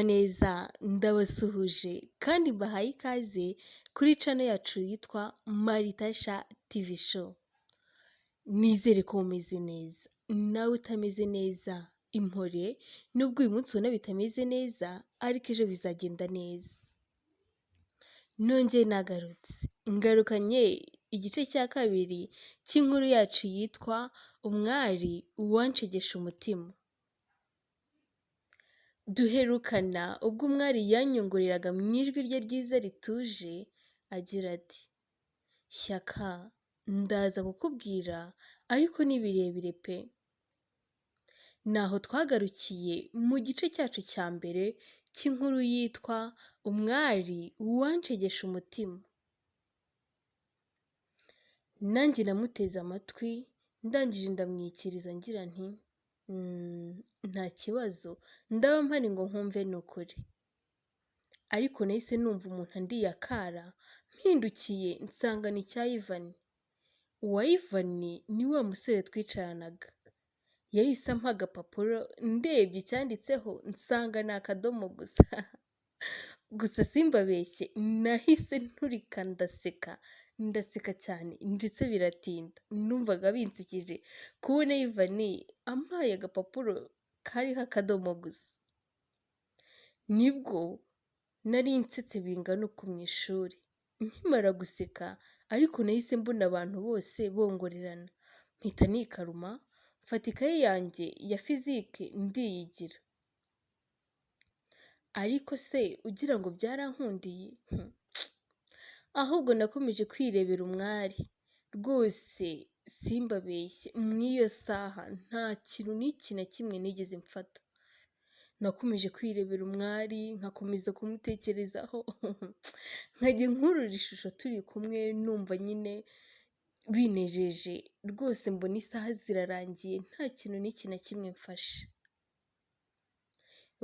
Muraho neza, ndabasuhuje kandi mbahaye ikaze kuri channel yacu yitwa Maritasha TV Show. Nizere ko mumeze neza, nawe utameze neza impore, nubwo uyu munsi ubona bitameze neza, ariko ejo bizagenda neza. Nongeye nagarutse, ngarukanye igice cya kabiri cy'inkuru yacu yitwa Umwari uwanshegesha umutima. Duherukana ubwo umwari yanyongoreraga mu ijwi rye ryiza rituje agira ati: "Shyaka, ndaza kukubwira ariko ni birebire pe." Naho twagarukiye mu gice cyacu cya mbere cy'inkuru yitwa Umwari uwanshegesha umutima. Nanjye namuteze amatwi, ndangije ndamwikiriza ngira nti nta kibazo, ndaba mpari ngo nkumve ni ukuri. Ariko nahise numva umuntu andiye akara, mpindukiye nsanga ni icya Ivan. Uwa Ivan ni wa musore twicaranaga. Yahise ampa agapapuro, ndebye icyanditseho nsanga ni akadomo gusa. Gusa simbabeshye, nahise nturika ndaseka cyane ndetse biratinda. Numvaga binsekije kubona Ivan ampaye agapapuro kariho akadomo gusa. Nibwo nari nsetse bingana uku mu ishuri. Nkimara guseka ariko nahise mbona abantu bose bongorerana. Mpita nikaruma, mfata ikaye yanjye ya fizike ndiyigira. Ariko se ugira ngo byarankundiye? Ahubwo nakomeje kwirebera umwari. Rwose simbabeshye, mw'iyo saha nta kintu n'iki na kimwe nigeze mfata. Nakomeje kwirebera umwari, nkakomeza kumutekerezaho, nkajya nkurura ishusho turi kumwe numva nyine binejeje. Rwose mbona isaha zirarangiye nta kintu n'iki na kimwe mfashe.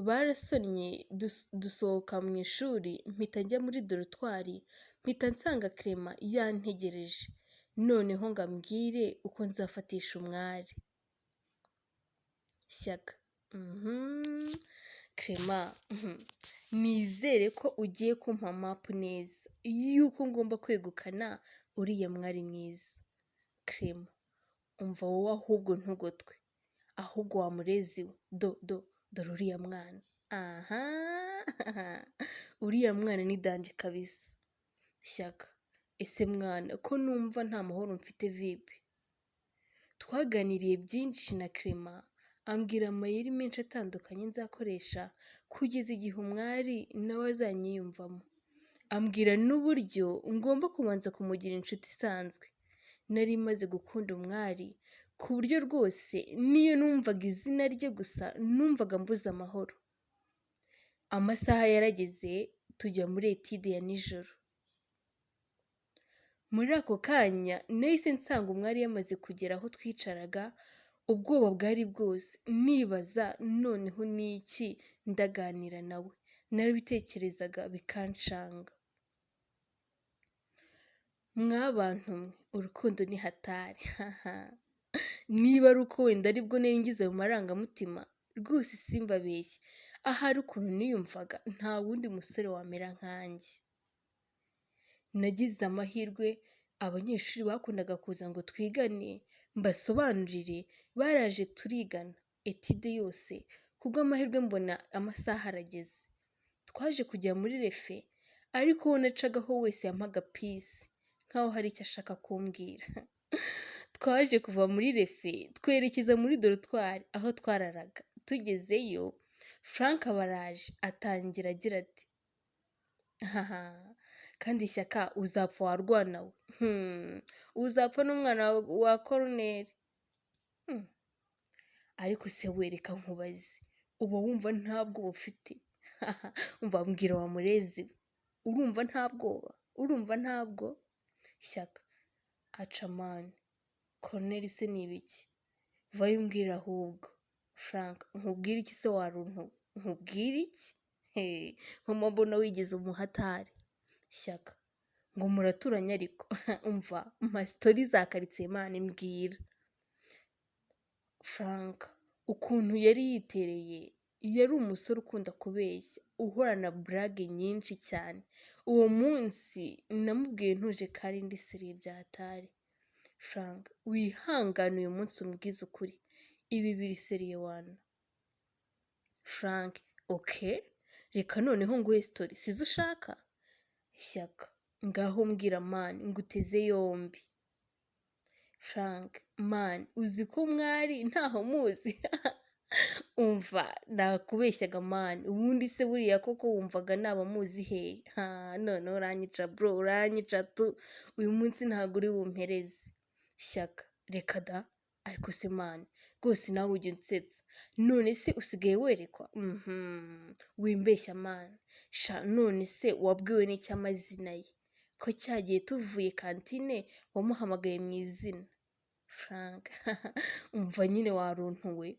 Barasonnye dusohoka mu ishuri, mpita njya muri dorotwari, mpita nsanga Clement yantegereje. Noneho ngo ambwire uko nzafatisha umwari. Shyaka, Clement, nizere ko ugiye kumpa mapu neza yuko ngomba kwegukana uriya mwari mwiza. Clement, umva wowe ahubwo ntugotwe, ahubwo wamurezi we, dore uriya mwana. Uriya mwana ni danje kabisa. Shyaka, ese mwana ko numva nta mahoro mfite vipi? Twaganiriye byinshi na Clement, ambwira amayeri menshi atandukanye nzakoresha kugeza igihe umwari nawe azanyiyumvamo. Ambwira n'uburyo ngomba kubanza kumugira inshuti isanzwe. Nari maze gukunda umwari ku buryo rwose niyo numvaga izina rye gusa numvaga mbuze amahoro. Amasaha yarageze tujya muri etide ya nijoro. Muri ako kanya nahise nsanga umwari yamaze kugera aho twicaraga. Ubwoba bwari bwose, nibaza noneho ni iki ndaganira nawe. Narabitekerezaga bikanshanga. Mwabantu mwe, urukundo ni hatari. Niba ari uko wenda aribwo nari ngize mu marangamutima, rwose simbabeshye, ahari ukuntu niyumvaga nta wundi musore wamera nkanjye. Nagize amahirwe, abanyeshuri bakundaga kuza ngo twigane mbasobanurire baraje turigana etide yose. Kubw'amahirwe mbona amasaha arageze. Twaje kujya muri refe, ariko uwo nacagaho wese yampaga pisi nkaho hari icyo ashaka kumbwira. Twaje kuva muri refe twerekeza muri dorotwari aho twararaga. Tugezeyo Frank baraje atangira agira ati: kandi Shyaka uzapfa warwana we, uzapfa n'umwana wa koroneri. Ariko se wereka nkubaze, uba wumva nta bwoba ufite? Umva mbwira wa murezi we, urumva nta bwoba? Urumva ntabwo? Shyaka, acamani, koroneri se ni ibiki? Vayo umbwira ahubwo. Frank, nkubwire iki se waruntu? Nkubwire iki? Mama mbona wigize umuhatari. Shyaka, ngo muraturanye ariko umva mpa sitori za karitsiye mani mbwira. Frank, ukuntu yari yitereye yari umusore ukunda kubeshya, uhorana burage nyinshi cyane. Uwo munsi namubwiye ntuje ko ari ndi seriye bya hatari. Frank, wihangane uyu munsi umbwize ukuri. Ibi biri seriye wana. Frank, okay, reka noneho nguhe story, sizo ushaka? Shyaka, ngaho mbwira mani, nguteze yombi. Frank, mani, uzi ko mwari ntaho muzi? Umva, nakubeshyaga mani, ubundi se buriya koko wumvaga naba muzi hehe? Noneho uranyica bro, uranyica tu, uyu munsi ntabwo uri bumpereze. Shyaka, reka da, ariko se mani, rwose nawe ujya unsetsa. None se usigaye werekwa? Wimbeshya mani. Sha, none se wabwiwe n'icyo amazina ye? Ko cyagiye tuvuye kantine wamuhamagaye mu izina. Frank, umva nyine waruntuwe.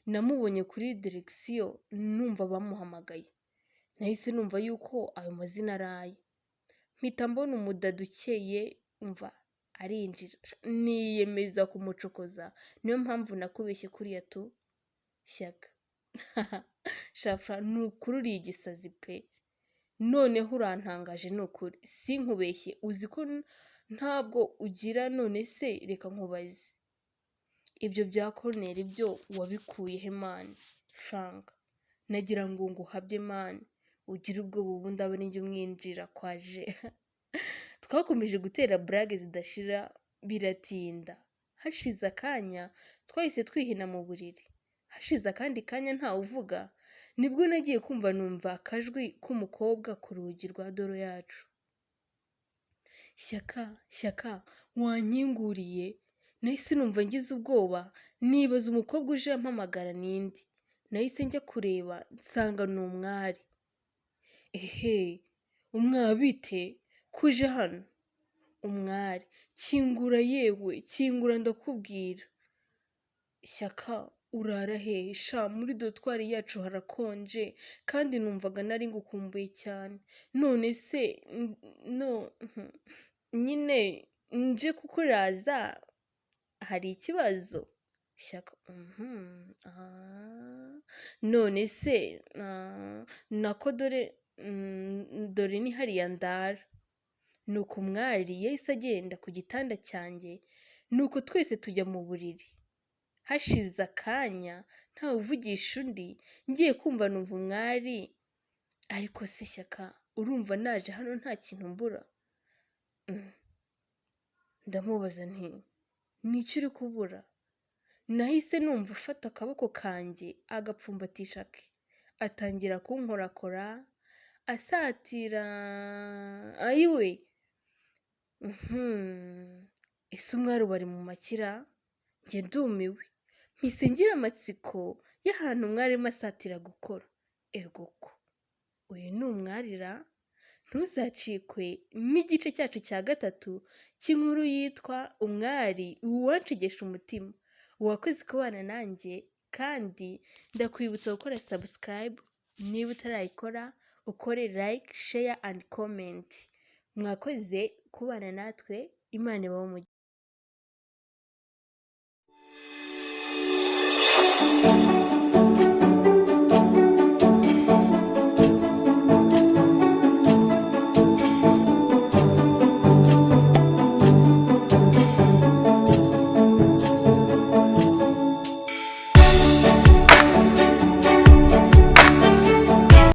Namubonye kuri direkisiyo numva bamuhamagaye. Nahise numva yuko ayo mazina ari aye. Mpita mbona umudada ukeye, umva arinjira. Niyemeza kumucokoza. Niyo mpamvu nakubeshye kuriya tu. Shyaka. Shafra, ni ukuri uriye igisazi pe. Noneho urantangaje ni ukuri. Sinkubeshye, uzi ko ntabwo ugira. None se reka nkubaze. Ibyo bya Corneli byo wabikuye he mani? Frank, nagira ngo nguhabye mani, ugire ubwoba ubundi abe n'ijya umwinjira kwaje. Twakomeje gutera burage zidashira, biratinda. Hashize akanya twahise twihina mu buriri. Hashize akandi kanya ntawe uvuga, nibwo nagiye kumva numva akajwi k'umukobwa ku rugi rwa doro yacu. Shyaka, wankinguriye? Nahise numva ngize ubwoba, nibaza umukobwa uje ampamagara nindi. Nahise njya kureba, nsanga ni umwari. Ehe, umwabite kuje hano? Umwari, kingura yewe, kingura ndakubwira. Shyaka, urara hehe? Sha, muri dotwari yacu harakonje, kandi numvaga nari ngukumbuye cyane. None se nyine nje kukuraza, hari ikibazo? Shyaka, none se nako dore ni hariya ndara. Nuko umwari yahise agenda ku gitanda cyanjye, nuko twese tujya mu buriri. Hashize akanya ntawe uvugisha undi, ngiye kumva numva umwari. Ariko se Shyaka, urumva naje hano nta kintu mbura? Ndamubaza nti, nicyo uri kubura? Nahise numva ufata akaboko kanjye agapfumbatisha ke, atangira kunkorakora asatira. Ayiwe, ese umwari bari mu makira? Njye ndumiwe, mpise ngira amatsiko y'ahantu umwarimu asatira gukora. Egoko, uyu ni umwarira. Ntuzacikwe n'igice cyacu cya 3 cy'inkuru yitwa Umwari wanshegesha umutima. Wakoze kubana nanjye, kandi ndakwibutsa gukora subscribe niba utarayikora, ukore like, share and comment. Mwakoze kubana natwe, Imana ibahe umugisha.